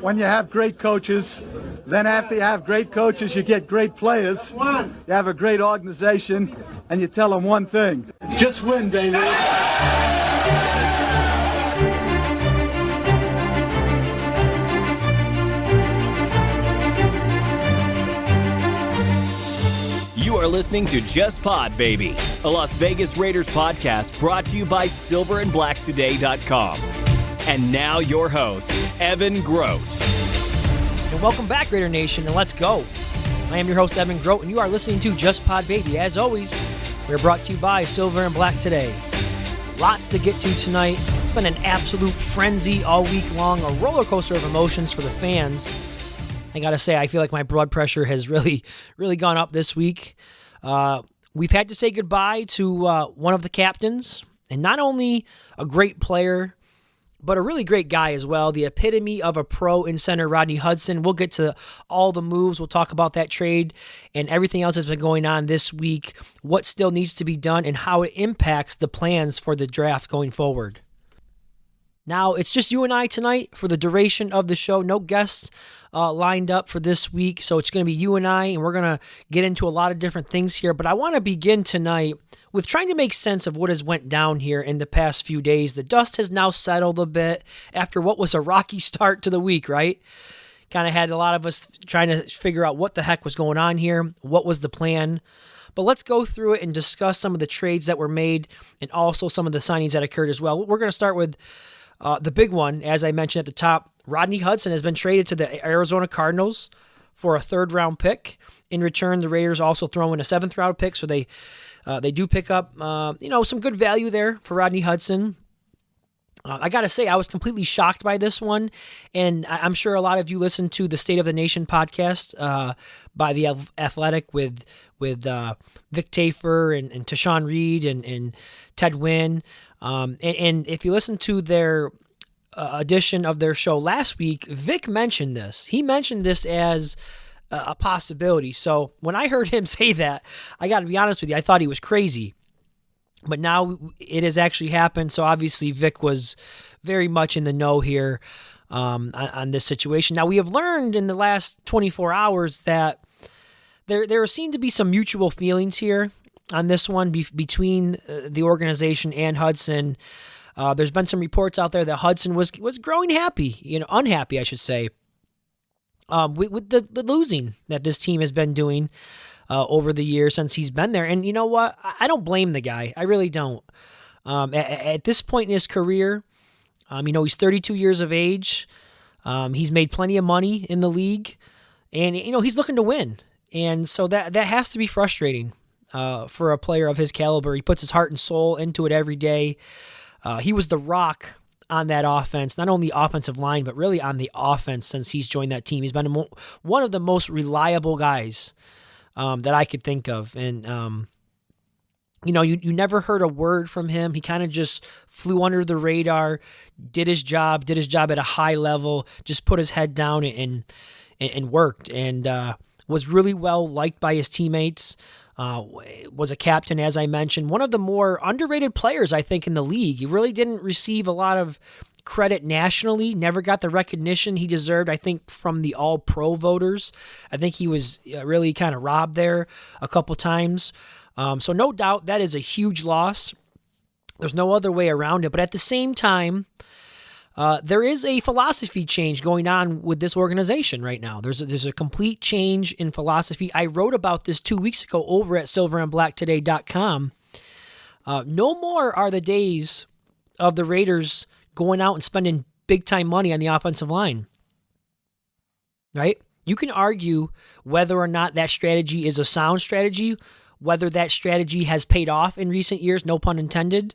When you have great coaches, then after you have great coaches, you get great players. You have a great organization, and you tell them one thing: just win, baby. You are listening to Just Pod, Baby, a Las Vegas Raiders podcast brought to you by silverandblacktoday.com. And now your host, Evan Groat. And welcome back, Raider Nation, and let's go. I am your host, Evan Groat, and you are listening to Just Pod, Baby. As always, we're brought to you by Silver and Black Today. Lots to get to tonight. It's been an absolute frenzy all week long, a roller coaster of emotions for the fans. I gotta say, I feel like my blood pressure has really gone up this week. We've had to say goodbye to one of the captains, and not only a great player, but a really great guy as well. The epitome of a pro in center, Rodney Hudson. We'll get to all the moves. We'll talk about that trade and everything else that's been going on this week, what still needs to be done, and how it impacts the plans for the draft going forward. Now, it's just you and I tonight for the duration of the show. No guests lined up for this week, so it's going to be you and I, and we're going to get into a lot of different things here. But I want to begin tonight with trying to make sense of what has went down here in the past few days. The dust has now settled a bit after what was a rocky start to the week, right? Kind of had a lot of us trying to figure out what the heck was going on here, what was the plan. But let's go through it and discuss some of the trades that were made and also some of the signings that occurred as well. We're going to start with the big one, as I mentioned at the top. Rodney Hudson has been traded to the Arizona Cardinals for a third-round pick. In return, the Raiders also throw in a seventh-round pick, so they do pick up some good value there for Rodney Hudson. I got to say, I was completely shocked by this one, and I'm sure a lot of you listened to the State of the Nation podcast by The Athletic with Vic Tafur and Tashawn Reed and Ted Wynn. And if you listen to their edition of their show last week, Vic mentioned this. He mentioned this as a possibility. So when I heard him say that, I got to be honest with you, I thought he was crazy. But now it has actually happened. So obviously Vic was very much in the know here on this situation. Now we have learned in the last 24 hours that there seem to be some mutual feelings here on this one between the organization and Hudson. There's been some reports out there that Hudson was growing unhappy, I should say, with the losing that this team has been doing over the years since he's been there. And you know what? I don't blame the guy. I really don't. At this point in his career, he's 32 years of age. He's made plenty of money in the league, and he's looking to win. And so that has to be frustrating for a player of his caliber. He puts his heart and soul into it every day. He was the rock on that offense, not only offensive line, but really on the offense since he's joined that team. He's been one of the most reliable guys that I could think of. And, you never heard a word from him. He kind of just flew under the radar, did his job at a high level, just put his head down and worked, and was really well liked by his teammates. Was a captain, as I mentioned, one of the more underrated players, I think, in the league. He really didn't receive a lot of credit nationally, never got the recognition he deserved, I think, from the all-pro voters. I think he was really kind of robbed there a couple times. So no doubt that is a huge loss. There's no other way around it. But at the same time, there is a philosophy change going on with this organization right now. There's a complete change in philosophy. I wrote about this 2 weeks ago over at silverandblacktoday.com. No more are the days of the Raiders going out and spending big-time money on the offensive line, right? You can argue whether or not that strategy is a sound strategy, whether that strategy has paid off in recent years, no pun intended.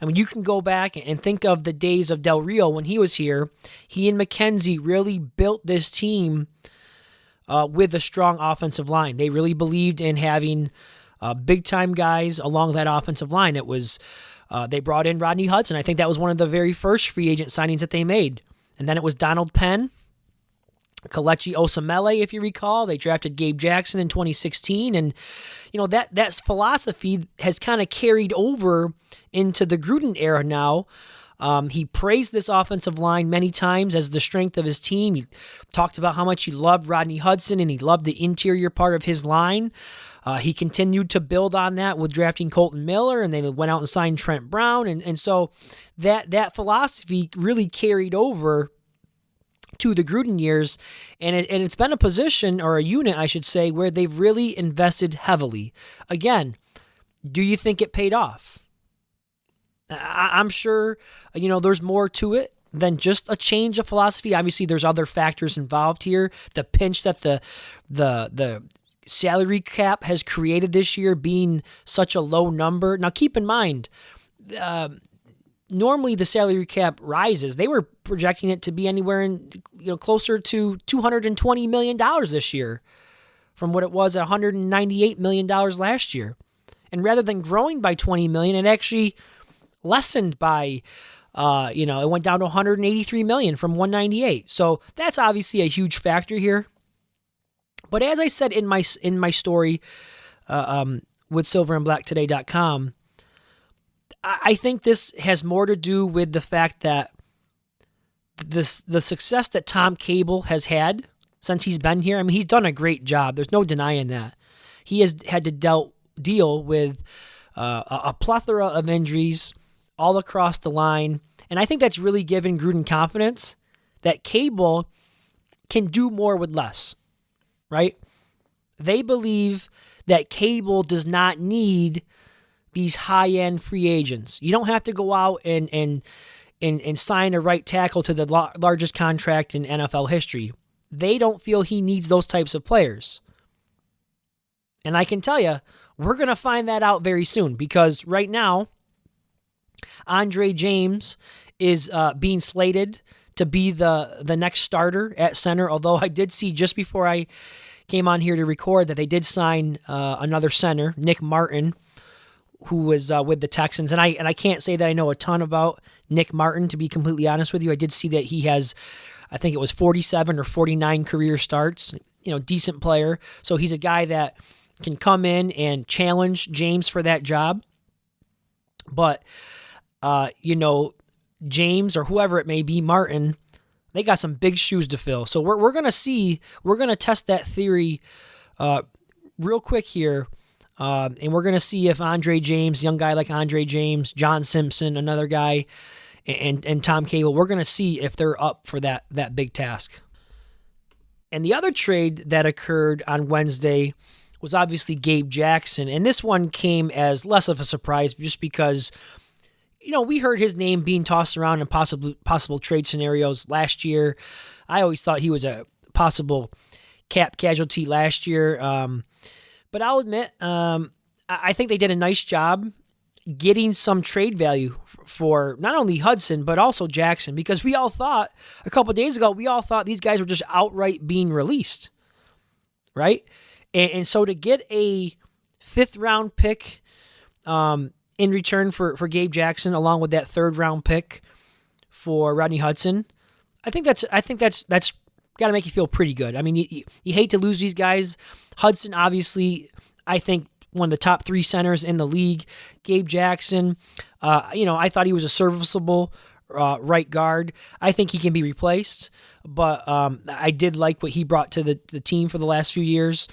I mean, you can go back and think of the days of Del Rio when he was here. He and McKenzie really built this team with a strong offensive line. They really believed in having big-time guys along that offensive line. It was they brought in Rodney Hudson. I think that was one of the very first free agent signings that they made. And then it was Donald Penn, Kelechi Osemele, if you recall. They drafted Gabe Jackson in 2016. And, that philosophy has kind of carried over into the Gruden era now. He praised this offensive line many times as the strength of his team. He talked about how much he loved Rodney Hudson and he loved the interior part of his line. He continued to build on that with drafting Colton Miller, and they went out and signed Trent Brown. And so that philosophy really carried over to the Gruden years, and it's been a position, or a unit, I should say, where they've really invested heavily. Again, do you think it paid off? I'm sure, there's more to it than just a change of philosophy. Obviously, there's other factors involved here. The pinch that the salary cap has created this year being such a low number. Now, keep in mind, normally the salary cap rises. They were projecting it to be anywhere in, closer to $220 million this year from what it was at $198 million last year. And rather than growing by $20 million, it actually lessened by, it went down to $183 million from $198. So that's obviously a huge factor here. But as I said in my story with silverandblacktoday.com, I think this has more to do with the fact that the success that Tom Cable has had since he's been here. I mean, he's done a great job. There's no denying that. He has had to deal with a plethora of injuries all across the line. And I think that's really given Gruden confidence that Cable can do more with less, right? They believe that Cable does not need these high-end free agents. You don't have to go out and sign a right tackle to the largest contract in NFL history. They don't feel he needs those types of players. And I can tell you, we're going to find that out very soon, because right now, Andre James is being slated to be the next starter at center, although I did see just before I came on here to record that they did sign another center, Nick Martin, who was with the Texans. And I can't say that I know a ton about Nick Martin, to be completely honest with you. I did see that he has, I think it was 47 or 49 career starts, decent player. So he's a guy that can come in and challenge James for that job. But, James or whoever it may be, Martin, they got some big shoes to fill. So we're going to test that theory real quick here. And we're going to see if Andre James, young guy like Andre James, John Simpson, another guy, and Tom Cable, we're going to see if they're up for that big task. And the other trade that occurred on Wednesday was obviously Gabe Jackson. And this one came as less of a surprise just because, we heard his name being tossed around in possible trade scenarios last year. I always thought he was a possible cap casualty last year. But I'll admit, I think they did a nice job getting some trade value for not only Hudson, but also Jackson, because we all thought a couple of days ago, these guys were just outright being released, right? And so to get a 5th round pick in return for Gabe Jackson, along with that 3rd round pick for Rodney Hudson, I think that's got to make you feel pretty good. I mean, you hate to lose these guys. Hudson, obviously, I think one of the top 3 centers in the league. Gabe Jackson, I thought he was a serviceable right guard. I think he can be replaced, but I did like what he brought to the team for the last few years.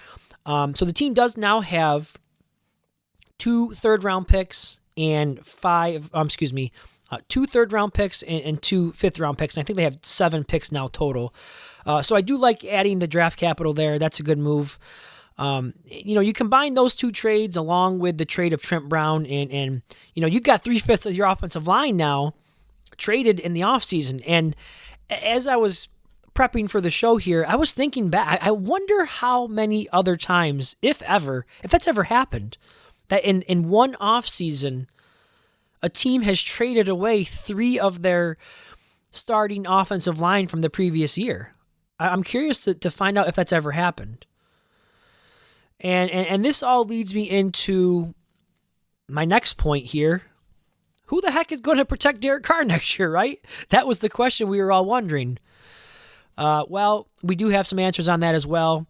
So the team does now have 2 3rd-round picks and 2 3rd-round picks and 2 5th-round picks. And I think they have 7 picks now total. So I do like adding the draft capital there. That's a good move. You combine those 2 trades along with the trade of Trent Brown and you've got 3/5 of your offensive line now traded in the offseason. And as I was prepping for the show here, I was thinking back. I wonder how many other times, if that's ever happened, that in one offseason, a team has traded away 3 of their starting offensive line from the previous year. I'm curious to find out if that's ever happened. And this all leads me into my next point here. Who the heck is going to protect Derek Carr next year, right? That was the question we were all wondering. Well, we do have some answers on that as well.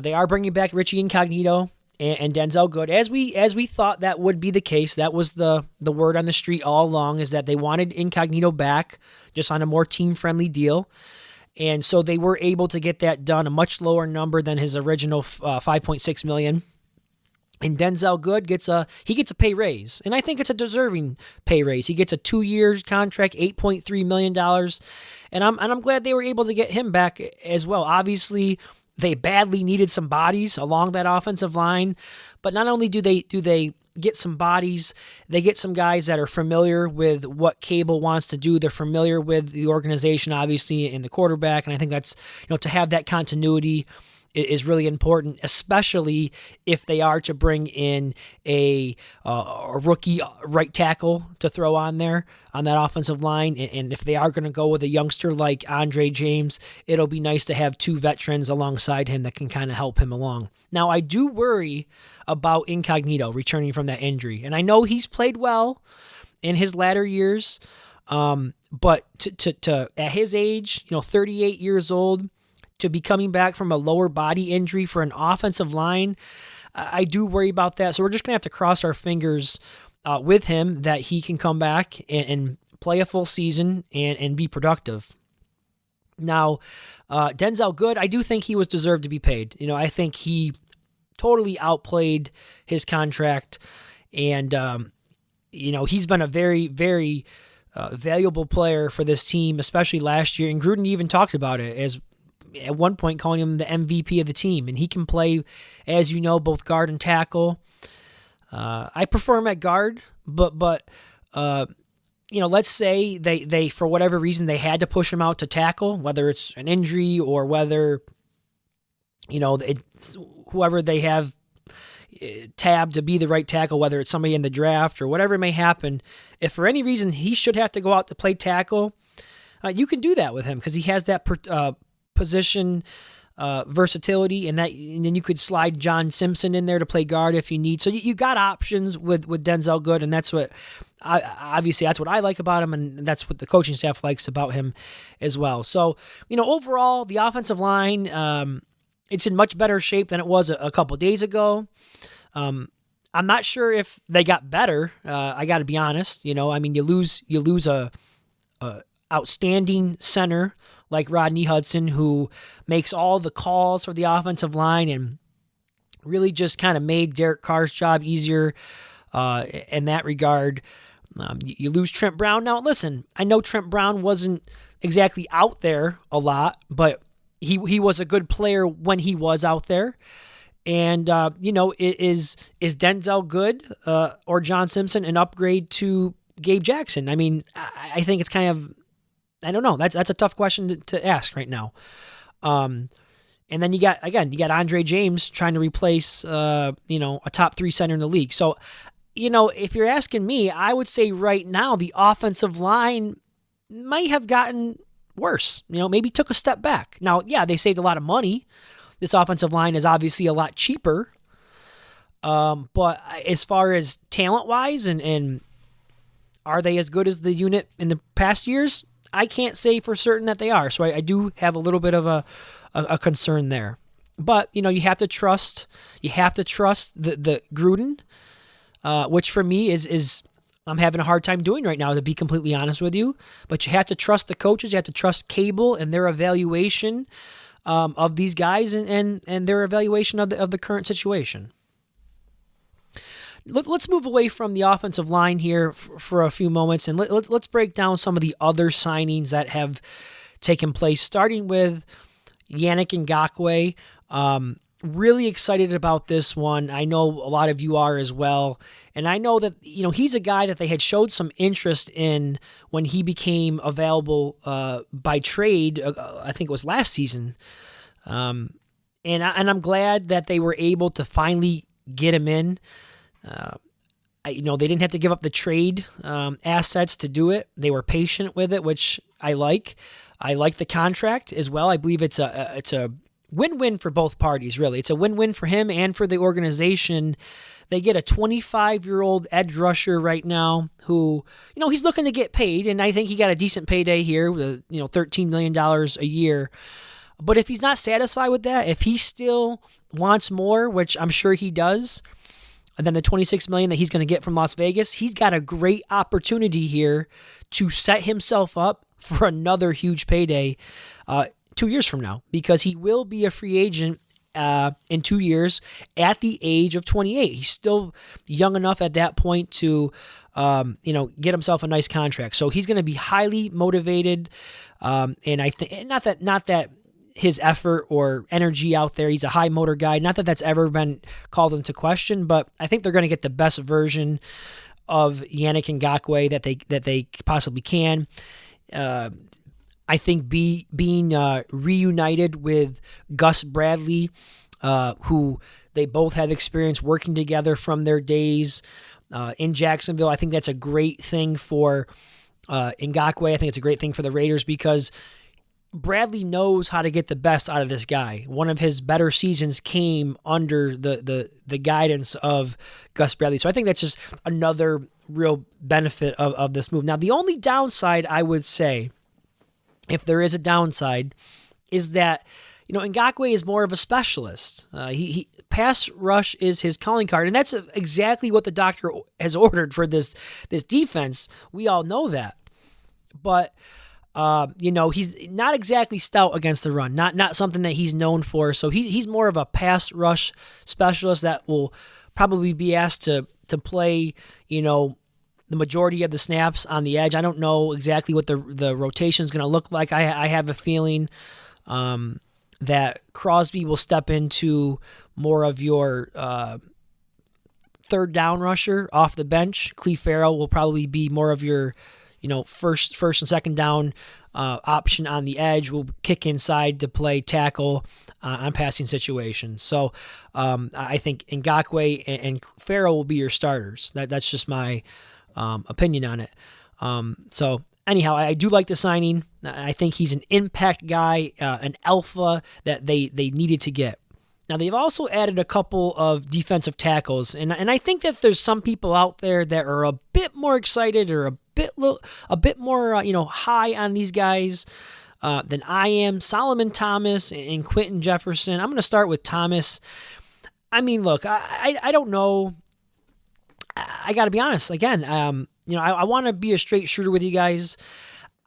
They are bringing back Richie Incognito and Denzel Good, as we thought that would be the case. That was the word on the street all along, is that they wanted Incognito back just on a more team-friendly deal. And so they were able to get that done, a much lower number than his original $5.6 million. And Denzel Good gets a pay raise, and I think it's a deserving pay raise. He gets a 2-year contract, $8.3 million, and I'm glad they were able to get him back as well. Obviously, they badly needed some bodies along that offensive line, but not only do they get some bodies, they get some guys that are familiar with what Cable wants to do. They're familiar with the organization, obviously, and the quarterback, and I think that's, to have that continuity is really important, especially if they are to bring in a rookie right tackle to throw on there on that offensive line. And if they are going to go with a youngster like Andre James, it'll be nice to have 2 veterans alongside him that can kind of help him along. Now, I do worry about Incognito returning from that injury. And I know he's played well in his latter years, but to at his age, 38 years old, to be coming back from a lower body injury for an offensive line, I do worry about that. So we're just going to have to cross our fingers with him that he can come back and play a full season and be productive. Now, Denzel Good, I do think he was deserved to be paid. I think he totally outplayed his contract, and he's been a very, very valuable player for this team, especially last year. And Gruden even talked about it as at one point calling him the MVP of the team, and he can play, as you know, both guard and tackle. I prefer him at guard, but let's say they for whatever reason they had to push him out to tackle, whether it's an injury or whether it's whoever they have tabbed to be the right tackle, whether it's somebody in the draft or whatever may happen. If for any reason he should have to go out to play tackle, you can do that with him because he has that position versatility, and then you could slide John Simpson in there to play guard if you need. So you got options with Denzel Good, and that's what that's what I like about him, and that's what the coaching staff likes about him as well. So overall, the offensive line, it's in much better shape than it was a couple days ago. I'm not sure if they got better. I got to be honest. You lose a outstanding center like Rodney Hudson, who makes all the calls for the offensive line and really just kind of made Derek Carr's job easier in that regard. You lose Trent Brown. Now, listen, I know Trent Brown wasn't exactly out there a lot, but he was a good player when he was out there. And, is Denzel Good or John Simpson an upgrade to Gabe Jackson? I mean, I think it's kind of, I don't know. That's a tough question to ask right now. And then you got Andre James trying to replace, a top 3 center in the league. So, if you're asking me, I would say right now the offensive line might have gotten worse. Maybe took a step back. Now, yeah, they saved a lot of money. This offensive line is obviously a lot cheaper. But as far as talent-wise and are they as good as the unit in the past years? I can't say for certain that they are. So I do have a little bit of a concern there. But, you have to trust the Gruden, which for me is I'm having a hard time doing right now, to be completely honest with you. But you have to trust the coaches. You have to trust Cable and their evaluation of these guys and their evaluation of the current situation. Let's move away from the offensive line here for a few moments, and let's break down some of the other signings that have taken place, starting with Yannick Ngokue. Really excited about this one. I know a lot of you are as well. And I know that, he's a guy that they had showed some interest in when he became available by trade, I think it was last season. And I'm glad that they were able to finally get him in. They didn't have to give up the trade assets to do it. They were patient with it, which I like. I like the contract as well. I believe it's a win-win for both parties, really. It's a win-win for him and for the organization. They get a 25-year-old edge rusher right now who, he's looking to get paid, and I think he got a decent payday here with, $13 million a year. But if he's not satisfied with that, if he still wants more, which I'm sure he does, and then the $26 million that he's going to get from Las Vegas, he's got a great opportunity here to set himself up for another huge payday 2 years from now, because he will be a free agent in 2 years at the age of 28. He's still young enough at that point to, get himself a nice contract. So he's going to be highly motivated. And I think not that his effort or energy out there, he's a high motor guy. Not that that's ever been called into question, but I think they're going to get the best version of Yannick Ngokue that they possibly can. I think being reunited with Gus Bradley, who they both have experience working together from their days in Jacksonville, I think that's a great thing for Ngakoue. I think it's a great thing for the Raiders because Bradley knows how to get the best out of this guy. One of his better seasons came under the guidance of Gus Bradley. So I think that's just another real benefit of this move. Now, the only downside I would say, if there is a downside, is that Ngakoue is more of a specialist. He pass rush is his calling card, and that's exactly what the doctor has ordered for this defense. We all know that, but he's not exactly stout against the run. Not something that he's known for. So he's more of a pass rush specialist that will probably be asked to play the majority of the snaps on the edge. I don't know exactly what the rotation is going to look like. I have a feeling that Crosby will step into more of your third down rusher off the bench. Cleve Farrell will probably be more of your first and second down option on the edge. Will kick inside to play tackle on passing situations. So I think Ngakoue and Farrell will be your starters. That's just my opinion on it. So anyhow, I do like the signing. I think he's an impact guy, an alpha that they needed to get. Now, they've also added a couple of defensive tackles, and I think that there's some people out there that are a bit more excited or a bit more high on these guys than I am. Solomon Thomas and Quentin Jefferson. I'm going to start with Thomas. I mean, look, I don't know. I got to be honest. Again, I want to be a straight shooter with you guys.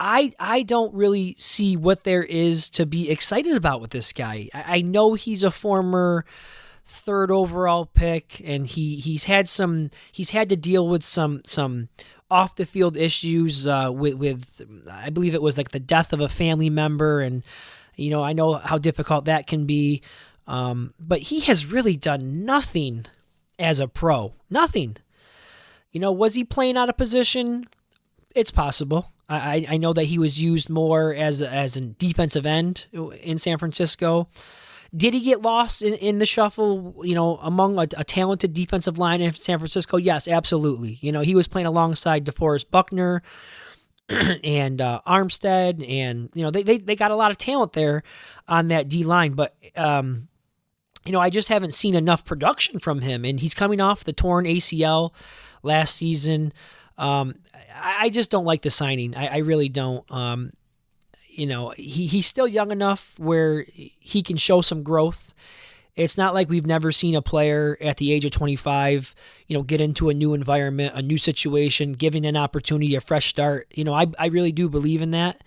I don't really see what there is to be excited about with this guy. I know he's a former third overall pick, and he's had to deal with some off the field issues with I believe it was like the death of a family member, and I know how difficult that can be. But he has really done nothing as a pro. Nothing. Was he playing out of position? It's possible. I know that he was used more as a defensive end in San Francisco. Did he get lost in the shuffle, among a talented defensive line in San Francisco? Yes, absolutely. He was playing alongside DeForest Buckner and Armstead, and, they got a lot of talent there on that D-line, but, I just haven't seen enough production from him, and he's coming off the torn ACL last season. I just don't like the signing. I really don't. He's still young enough where he can show some growth. It's not like we've never seen a player at the age of 25, get into a new environment, a new situation, giving an opportunity, a fresh start. I really do believe in that.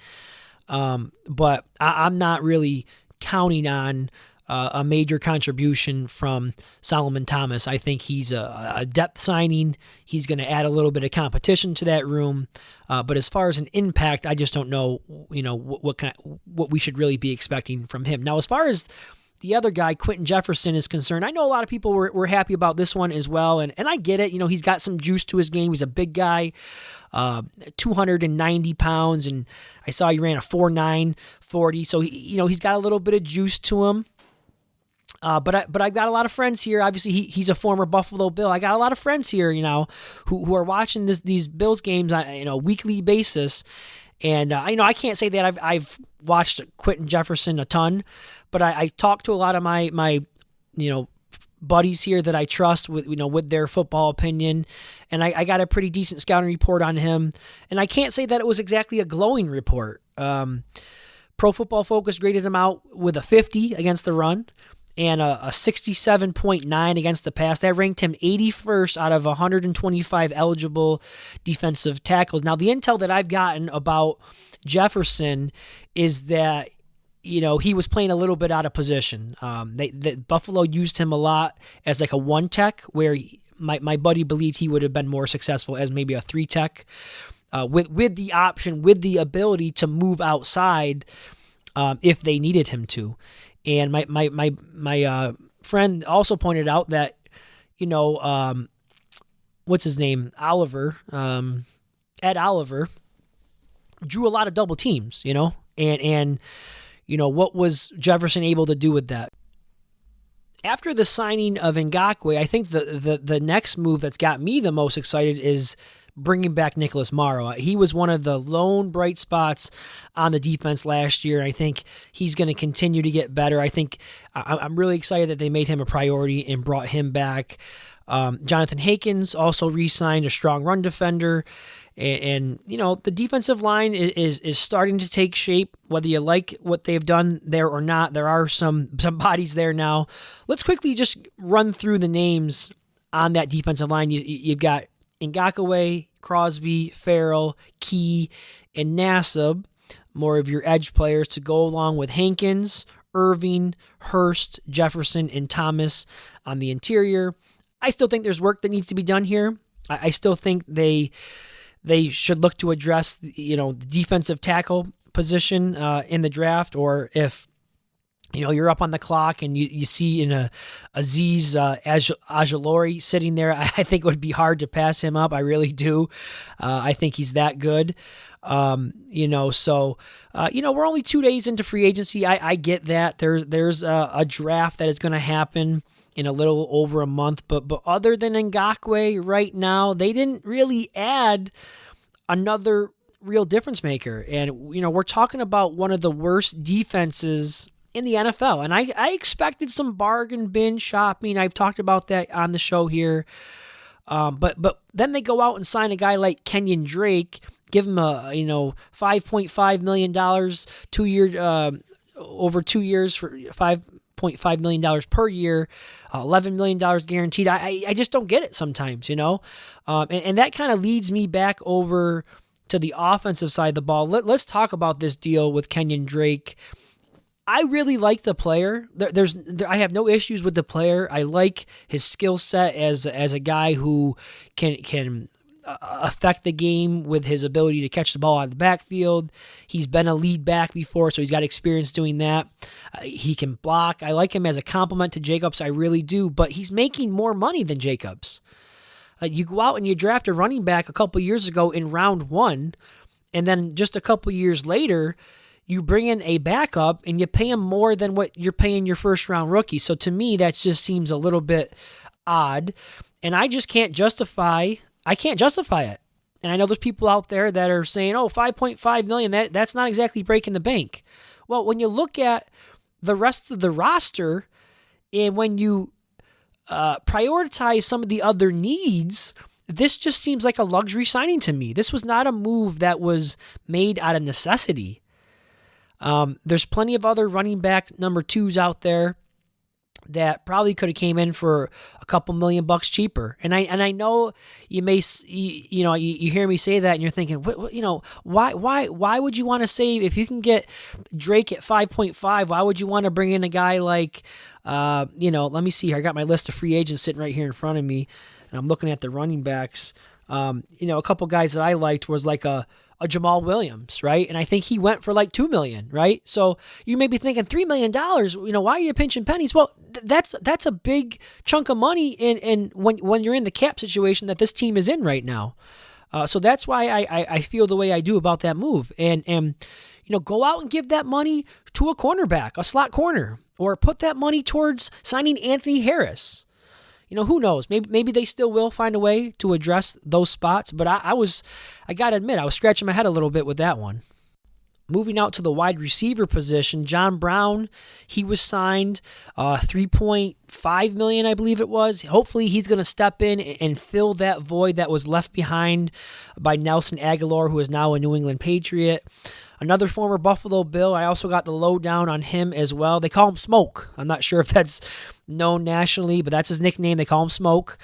But I'm not really counting on a major contribution from Solomon Thomas. I think he's a depth signing. He's going to add a little bit of competition to that room. But as far as an impact, I just don't know, what we should really be expecting from him. Now, as far as the other guy, Quentin Jefferson, is concerned, I know a lot of people were happy about this one as well, and I get it. He's got some juice to his game. He's a big guy, 290 pounds, and I saw he ran a 4.9 40. So he's got a little bit of juice to him. But I've got a lot of friends here. Obviously, he's a former Buffalo Bill. I got a lot of friends here, who are watching these Bills games on a weekly basis. And I can't say that I've watched Quentin Jefferson a ton, but I talk to a lot of my buddies here that I trust with their football opinion, and I got a pretty decent scouting report on him. And I can't say that it was exactly a glowing report. Pro Football Focus graded him out with a 50 against the run. and a 67.9 against the pass. That ranked him 81st out of 125 eligible defensive tackles. Now, the intel that I've gotten about Jefferson is that, he was playing a little bit out of position. Buffalo used him a lot as like a one tech, where my buddy believed he would have been more successful as maybe a three tech, with the option, with the ability to move outside if they needed him to. And my friend also pointed out that, what's his name? Ed Oliver drew a lot of double teams, and what was Jefferson able to do with that? After the signing of Ngokue, I think the next move that's got me the most excited is bringing back Nicholas Morrow. He was one of the lone bright spots on the defense last year, and I think he's going to continue to get better. I think I'm really excited that they made him a priority and brought him back. Jonathan Hankins also re-signed, a strong run defender. And the defensive line is starting to take shape, whether you like what they've done there or not. There are some bodies there now. Let's quickly just run through the names on that defensive line. You've got Ngakoue, Crosby, Farrell, Key, and Nassib, more of your edge players to go along with Hankins, Irving, Hurst, Jefferson, and Thomas on the interior. I still think there's work that needs to be done here. I still think they should look to address, the defensive tackle position in the draft, or if you're up on the clock and you see Aziz Ajulori sitting there, I think it would be hard to pass him up. I really do. I think he's that good. So we're only 2 days into free agency. I get that. There's a draft that is going to happen in a little over a month, but other than Ngokue right now, they didn't really add another real difference maker. And, we're talking about one of the worst defenses in the NFL. And I expected some bargain bin shopping. I've talked about that on the show here. But then they go out and sign a guy like Kenyan Drake, give him a, $5.5 million 2 year, over 2 years for $5.5 million per year, $11 million guaranteed. I just don't get it sometimes, and that kind of leads me back over to the offensive side of the ball. Let's talk about this deal with Kenyan Drake. I really like the player. I have no issues with the player. I like his skill set as a guy who can affect the game with his ability to catch the ball out of the backfield. He's been a lead back before, so he's got experience doing that. He can block. I like him as a compliment to Jacobs. I really do, but he's making more money than Jacobs. You go out and you draft a running back a couple years ago in round 1, and then just a couple years later, you bring in a backup and you pay him more than what you're paying your first round rookie. So to me, that just seems a little bit odd, and I can't justify it. And I know there's people out there that are saying, $5.5 million, that's not exactly breaking the bank. Well, when you look at the rest of the roster and when you prioritize some of the other needs, this just seems like a luxury signing to me. This was not a move that was made out of necessity. There's plenty of other running back number 2s out there that probably could have came in for a couple $1 million cheaper. And I know you may, you hear me say that and you're thinking, why would you want to save if you can get Drake at 5.5? Why would you want to bring in a guy like, let me see here. I got my list of free agents sitting right here in front of me, and I'm looking at the running backs. A couple guys that I liked was like a Jamal Williams, right? And I think he went for like $2 million, right? So you may be thinking $3 million, why are you pinching pennies? Well, that's a big chunk of money in when you're in the cap situation that this team is in right now. So that's why I feel the way I do about that move. And go out and give that money to a cornerback, a slot corner, or put that money towards signing Anthony Harris. Who knows? Maybe they still will find a way to address those spots, but I got to admit, I was scratching my head a little bit with that one. Moving out to the wide receiver position, John Brown, he was signed $3.5 million, I believe it was. Hopefully he's going to step in and fill that void that was left behind by Nelson Aguilar, who is now a New England Patriot. another former Buffalo Bill. I also got the lowdown on him as well. They call him Smoke. I'm not sure if that's known nationally, but that's his nickname. They call him Smoke.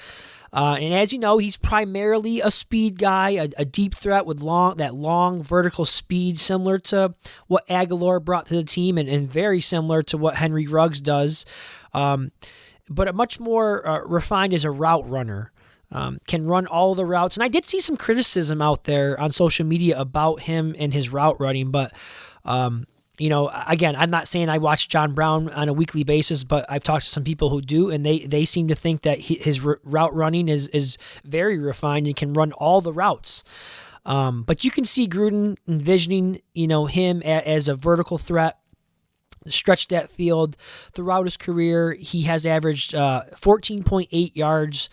And as you know, he's primarily a speed guy, a deep threat with that long vertical speed, similar to what Aguilar brought to the team and very similar to what Henry Ruggs does. But much more refined as a route runner. Can run all the routes. And I did see some criticism out there on social media about him and his route running, but again, I'm not saying I watch John Brown on a weekly basis, but I've talked to some people who do, and they seem to think that his route running is very refined and can run all the routes. But you can see Gruden envisioning, him as a vertical threat, stretch that field throughout his career. He has averaged 14.8 yards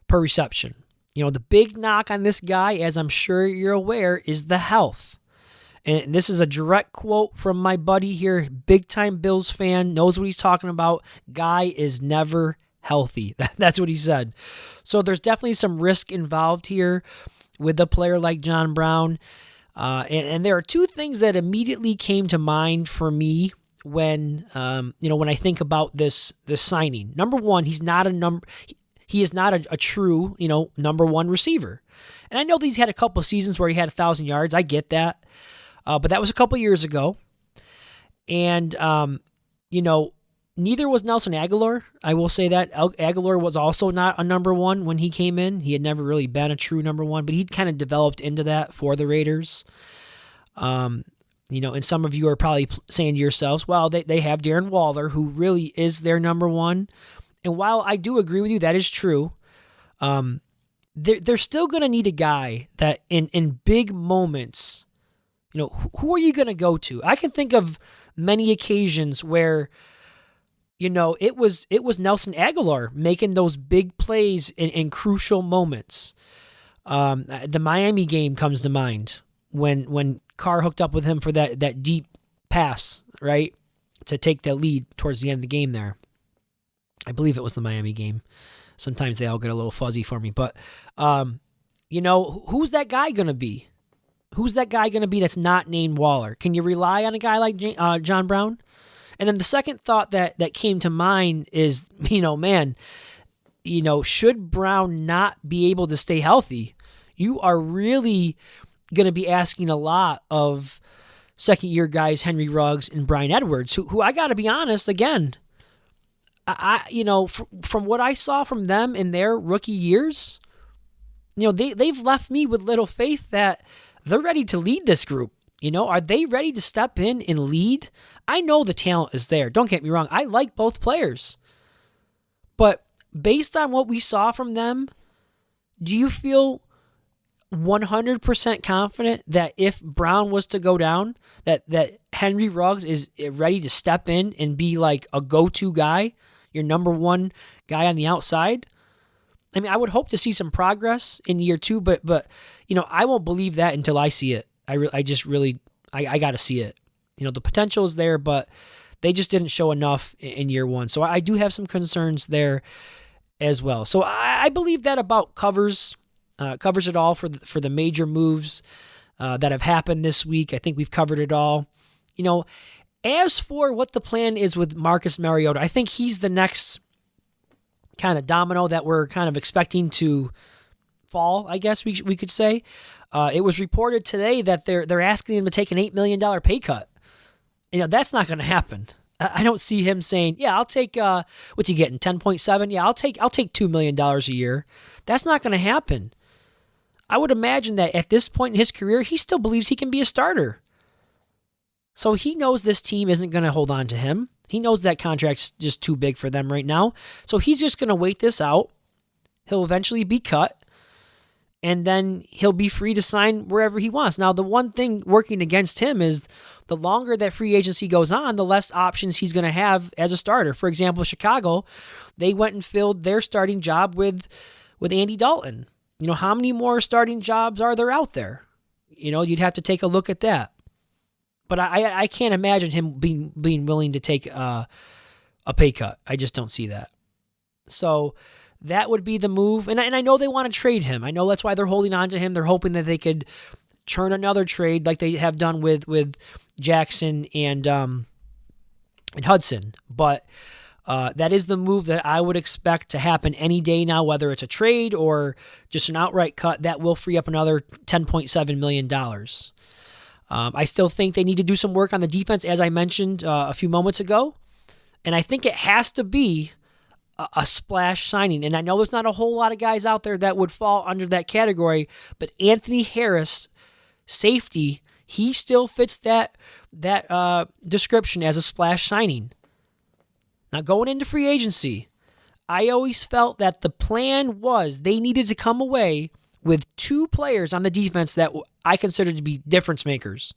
per reception. The big knock on this guy, as I'm sure you're aware, is the health. And this is a direct quote from my buddy here, big-time Bills fan, knows what he's talking about. Guy is never healthy. That's what he said. So there's definitely some risk involved here with a player like John Brown. And there are two things that immediately came to mind for me when I think about this signing. Number one, he is not a true, number one receiver. And I know that he's had a couple of seasons where he had 1,000 yards. I get that. But that was a couple years ago. And, neither was Nelson Aguilar. I will say that. Aguilar was also not a number one when he came in. He had never really been a true number one, but he'd kind of developed into that for the Raiders. And some of you are probably saying to yourselves, well, they have Darren Waller, who really is their number one. And while I do agree with you, that is true, they're still going to need a guy that in big moments, who are you going to go to? I can think of many occasions where, it was Nelson Aguilar making those big plays in crucial moments. The Miami game comes to mind when Carr hooked up with him for that deep pass, right, to take the lead towards the end of the game there. I believe it was the Miami game. Sometimes they all get a little fuzzy for me. But, who's that guy going to be? Who's that guy going to be that's not named Waller? Can you rely on a guy like John Brown? And then the second thought that came to mind is, should Brown not be able to stay healthy, you are really going to be asking a lot of second-year guys, Henry Ruggs and Bryan Edwards, who I got to be honest, again, from what I saw from them in their rookie years, they've left me with little faith that they're ready to lead this group. Are they ready to step in and lead? I know the talent is there. Don't get me wrong. I like both players. But based on what we saw from them, do you feel 100% confident that if Brown was to go down, that Henry Ruggs is ready to step in and be like a go-to guy, your number one guy on the outside? I mean, I would hope to see some progress in year two, but I won't believe that until I see it. I got to see it. The potential is there, but they just didn't show enough in year one. So I do have some concerns there as well. So I believe that about covers it all for the major moves that have happened this week. I think we've covered it all. As for what the plan is with Marcus Mariota, I think he's the next kind of domino that we're kind of expecting to fall, I guess we could say. It was reported today that they're asking him to take an $8 million pay cut. That's not going to happen. I don't see him saying, yeah, I'll take, what's he getting, 10.7? Yeah, I'll take $2 million a year. That's not going to happen. I would imagine that at this point in his career, he still believes he can be a starter. So he knows this team isn't going to hold on to him. He knows that contract's just too big for them right now. So he's just going to wait this out. He'll eventually be cut. And then he'll be free to sign wherever he wants. Now, the one thing working against him is the longer that free agency goes on, the less options he's going to have as a starter. For example, Chicago, they went and filled their starting job with Andy Dalton. How many more starting jobs are there out there? You'd have to take a look at that. But I can't imagine him being willing to take a pay cut. I just don't see that. So that would be the move. And I know they want to trade him. I know that's why they're holding on to him. They're hoping that they could churn another trade like they have done with Jackson and Hudson. But that is the move that I would expect to happen any day now, whether it's a trade or just an outright cut. That will free up another $10.7 million. I still think they need to do some work on the defense, as I mentioned a few moments ago. And I think it has to be a splash signing. And I know there's not a whole lot of guys out there that would fall under that category, but Anthony Harris, safety, he still fits that description as a splash signing. Now, going into free agency, I always felt that the plan was they needed to come away with 2 players on the defense that I considered to be difference makers.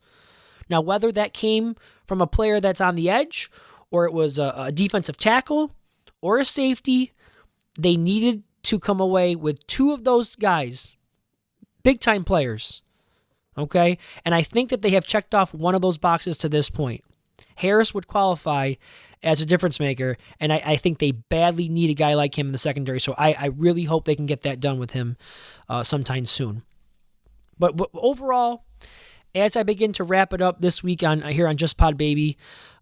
Now, whether that came from a player that's on the edge, or it was a defensive tackle, or a safety, they needed to come away with 2 of those guys, big-time players, okay? And I think that they have checked off one of those boxes to this point. Harris would qualify as a difference maker, and I think they badly need a guy like him in the secondary, so I really hope they can get that done with him sometime soon. But overall, as I begin to wrap it up this week here on Just Pod Baby,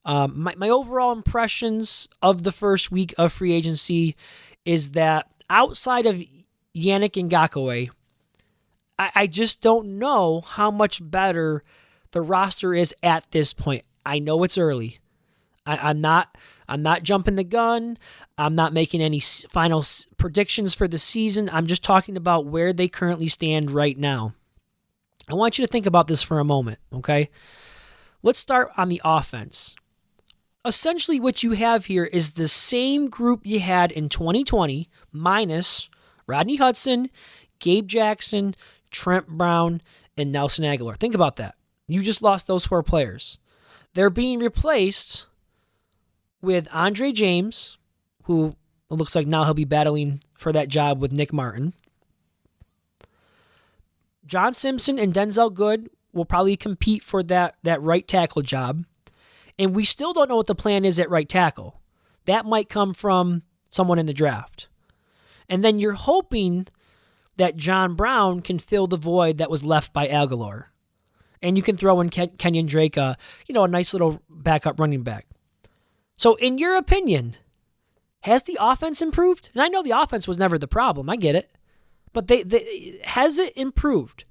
my overall impressions of the first week of free agency is that outside of Yannick Ngokue, I just don't know how much better the roster is at this point. I know it's early. I'm not jumping the gun. I'm not making any final predictions for the season. I'm just talking about where they currently stand right now. I want you to think about this for a moment, okay? Let's start on the offense. Essentially, what you have here is the same group you had in 2020, minus Rodney Hudson, Gabe Jackson, Trent Brown, and Nelson Aguilar. Think about that. You just lost those 4 players. They're being replaced with Andre James, who it looks like now he'll be battling for that job with Nick Martin. John Simpson and Denzel Good will probably compete for that right tackle job. And we still don't know what the plan is at right tackle. That might come from someone in the draft. And then you're hoping that John Brown can fill the void that was left by Aguilar. And you can throw in Kenyan Drake, a nice little backup running back. So in your opinion, has the offense improved? And I know the offense was never the problem. I get it. But has it improved?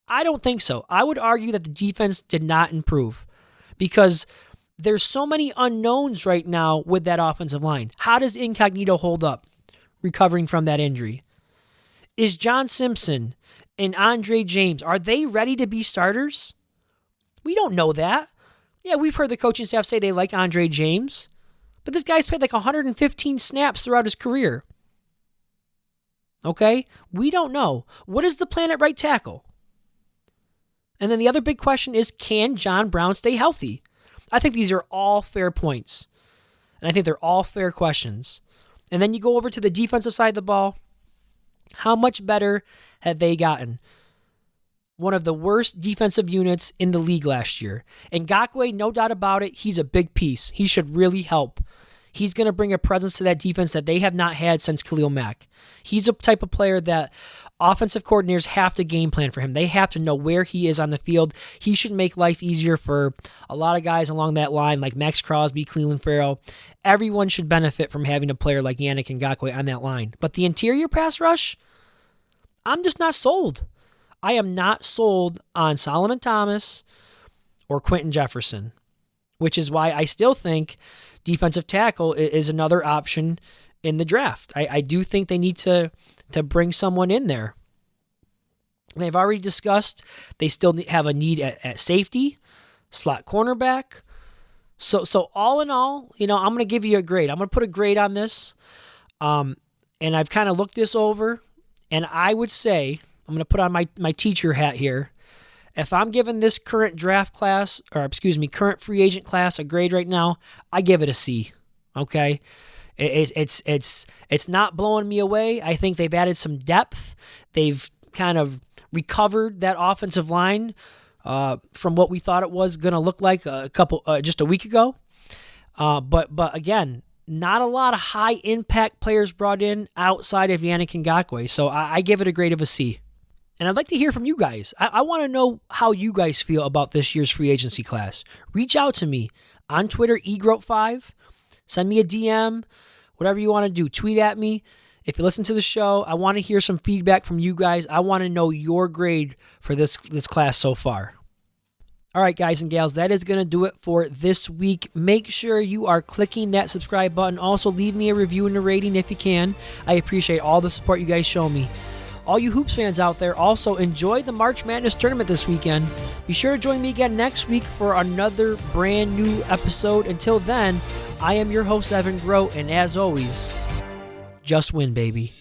I don't think so. I would argue that the defense did not improve because there's so many unknowns right now with that offensive line. How does Incognito hold up recovering from that injury? Is John Simpson and Andre James, are they ready to be starters? We don't know that. Yeah, we've heard the coaching staff say they like Andre James, but this guy's played like 115 snaps throughout his career. Okay? We don't know. What is the plan at right tackle? And then the other big question is, can John Brown stay healthy? I think these are all fair points. And I think they're all fair questions. And then you go over to the defensive side of the ball. How much better have they gotten? One of the worst defensive units in the league last year. And Ngakoue, no doubt about it, he's a big piece. He should really help. He's going to bring a presence to that defense that they have not had since Khalil Mack. He's a type of player that offensive coordinators have to game plan for him. They have to know where he is on the field. He should make life easier for a lot of guys along that line, like Max Crosby, Cleveland Farrell. Everyone should benefit from having a player like Yannick Ngokue on that line. But the interior pass rush, I'm just not sold. I am not sold on Solomon Thomas or Quentin Jefferson, which is why I still think defensive tackle is another option in the draft. I do think they need to bring someone in there. And they've already discussed they still have a need at safety, slot cornerback. So all in all, I'm going to give you a grade. I'm going to put a grade on this. And I've kind of looked this over, and I would say, I'm going to put on my teacher hat here. If I'm giving this current current free agent class a grade right now, I give it a C. Okay, it's not blowing me away. I think they've added some depth. They've kind of recovered that offensive line from what we thought it was going to look like just a week ago. But again, not a lot of high impact players brought in outside of Yannick Ngokue. So I give it a grade of a C. And I'd like to hear from you guys. I want to know how you guys feel about this year's free agency class. Reach out to me on Twitter, eGroat5. Send me a DM, whatever you want to do. Tweet at me. If you listen to the show, I want to hear some feedback from you guys. I want to know your grade for this class so far. All right, guys and gals, that is going to do it for this week. Make sure you are clicking that subscribe button. Also, leave me a review and a rating if you can. I appreciate all the support you guys show me. All you Hoops fans out there, also enjoy the March Madness tournament this weekend. Be sure to join me again next week for another brand new episode. Until then, I am your host, Evan Groat, and as always, just win, baby.